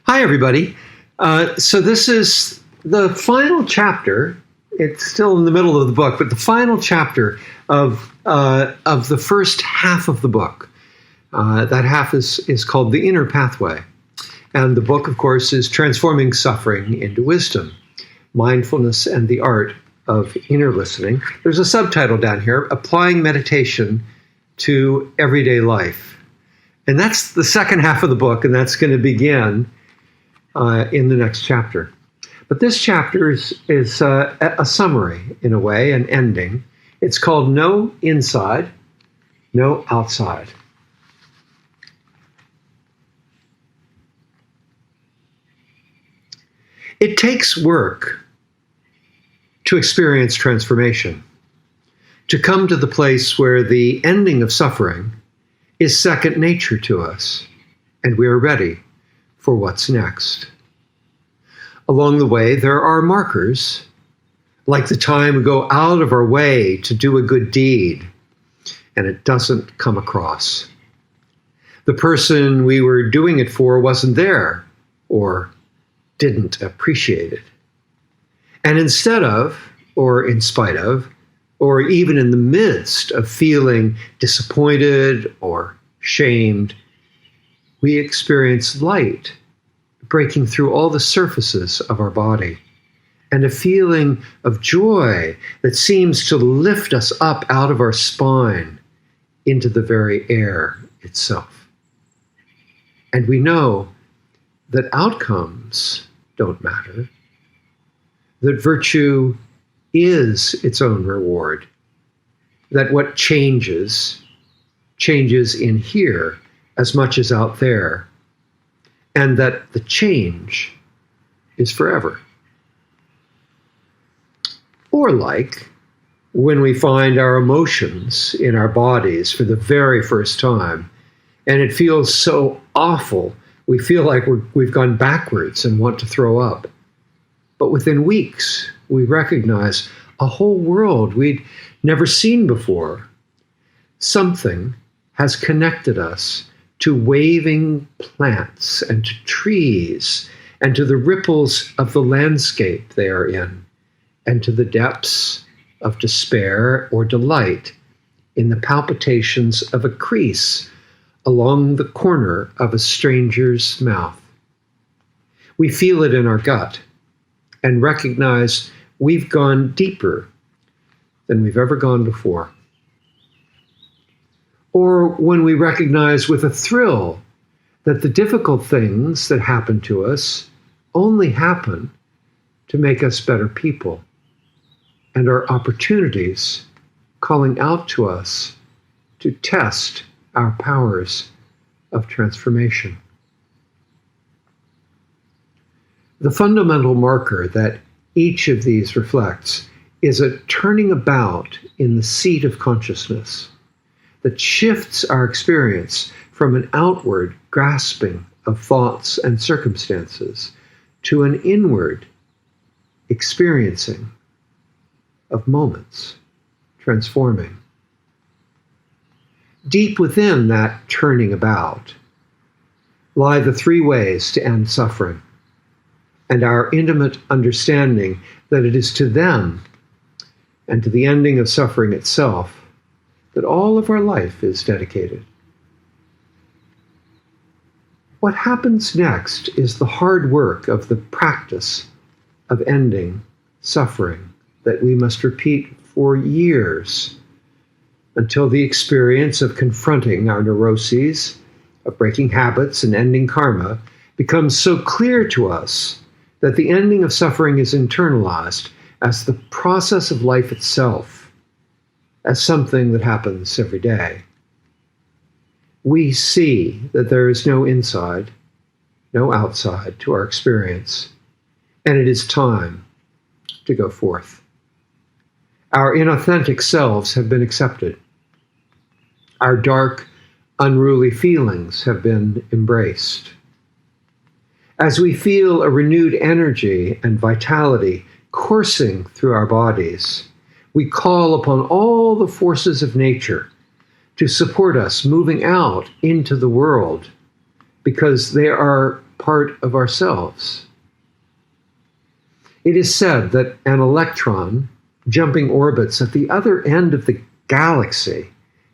Hi, everybody. So this is the final chapter. It's still in the middle of the book, but the final chapter of the first half of the book. That half is called The Inner Pathway. And the book, of course, is Transforming Suffering into Wisdom, Mindfulness and the Art of Inner Listening. There's a subtitle down here, Applying Meditation to Everyday Life. And that's the second half of the book, and that's going to begin in the next chapter. But this chapter is a summary, in a way, an ending. It's called No Inside, No Outside. It takes work to experience transformation, to come to the place where the ending of suffering is second nature to us, and we are ready for what's next. Along the way, there are markers, like the time we go out of our way to do a good deed, and it doesn't come across. The person we were doing it for wasn't there, or didn't appreciate it. And instead of, or in spite of, or even in the midst of feeling disappointed or shamed, we experience light breaking through all the surfaces of our body, and a feeling of joy that seems to lift us up out of our spine into the very air itself. And we know that outcomes don't matter, that virtue is its own reward, that what changes in here as much as out there, and that the change is forever. Or like when we find our emotions in our bodies for the very first time, and it feels so awful, we feel like we've gone backwards and want to throw up. But within weeks, we recognize a whole world we'd never seen before. Something has connected us to waving plants and to trees and to the ripples of the landscape they are in, and to the depths of despair or delight in the palpitations of a crease along the corner of a stranger's mouth. We feel it in our gut and recognize we've gone deeper than we've ever gone before. Or when we recognize with a thrill that the difficult things that happen to us only happen to make us better people, and are opportunities calling out to us to test our powers of transformation. The fundamental marker that each of these reflects is a turning about in the seat of consciousness that shifts our experience from an outward grasping of thoughts and circumstances to an inward experiencing of moments transforming. Deep within that turning about lie the three ways to end suffering, and our intimate understanding that it is to them and to the ending of suffering itself that all of our life is dedicated. What happens next is the hard work of the practice of ending suffering that we must repeat for years until the experience of confronting our neuroses, of breaking habits and ending karma becomes so clear to us that the ending of suffering is internalized as the process of life itself, as something that happens every day. We see that there is no inside, no outside to our experience, and it is time to go forth. Our inauthentic selves have been accepted. Our dark, unruly feelings have been embraced. As we feel a renewed energy and vitality coursing through our bodies, we call upon all the forces of nature to support us moving out into the world because they are part of ourselves. It is said that an electron jumping orbits at the other end of the galaxy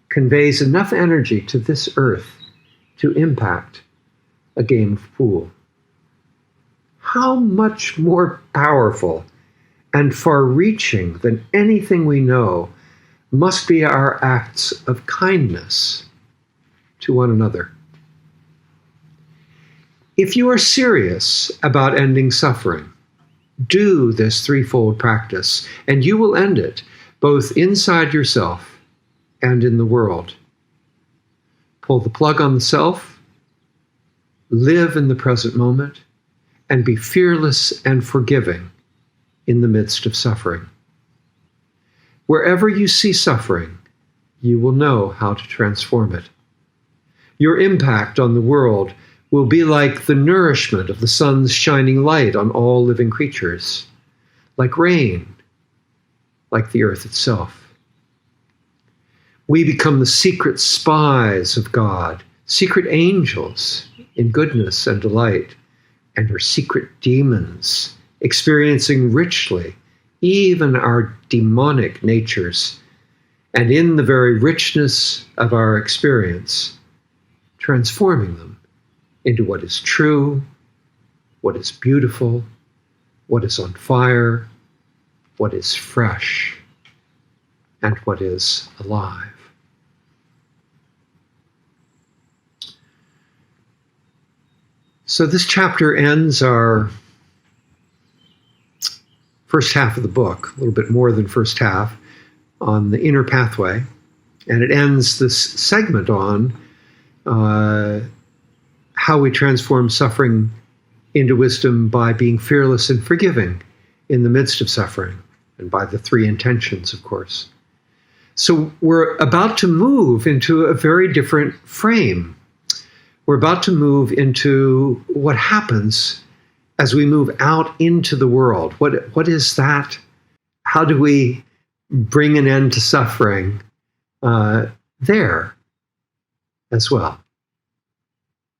conveys enough energy to this Earth to impact a game of pool. How much more powerful and far-reaching than anything we know must be our acts of kindness to one another. If you are serious about ending suffering, do this threefold practice, and you will end it both inside yourself and in the world. Pull the plug on the self, live in the present moment, and be fearless and forgiving in the midst of suffering. Wherever you see suffering, you will know how to transform it. Your impact on the world will be like the nourishment of the sun's shining light on all living creatures, like rain, like the earth itself. We become the secret spies of God, secret angels in goodness and delight, and are secret demons, experiencing richly even our demonic natures, and in the very richness of our experience, transforming them into what is true, what is beautiful, what is on fire, what is fresh, and what is alive. So this chapter ends our first half of the book, a little bit more than first half, on the inner pathway. And it ends this segment on how we transform suffering into wisdom by being fearless and forgiving in the midst of suffering, and by the three intentions, of course. So we're about to move into a very different frame. We're about to move into what happens as we move out into the world. What is that? How do we bring an end to suffering there as well?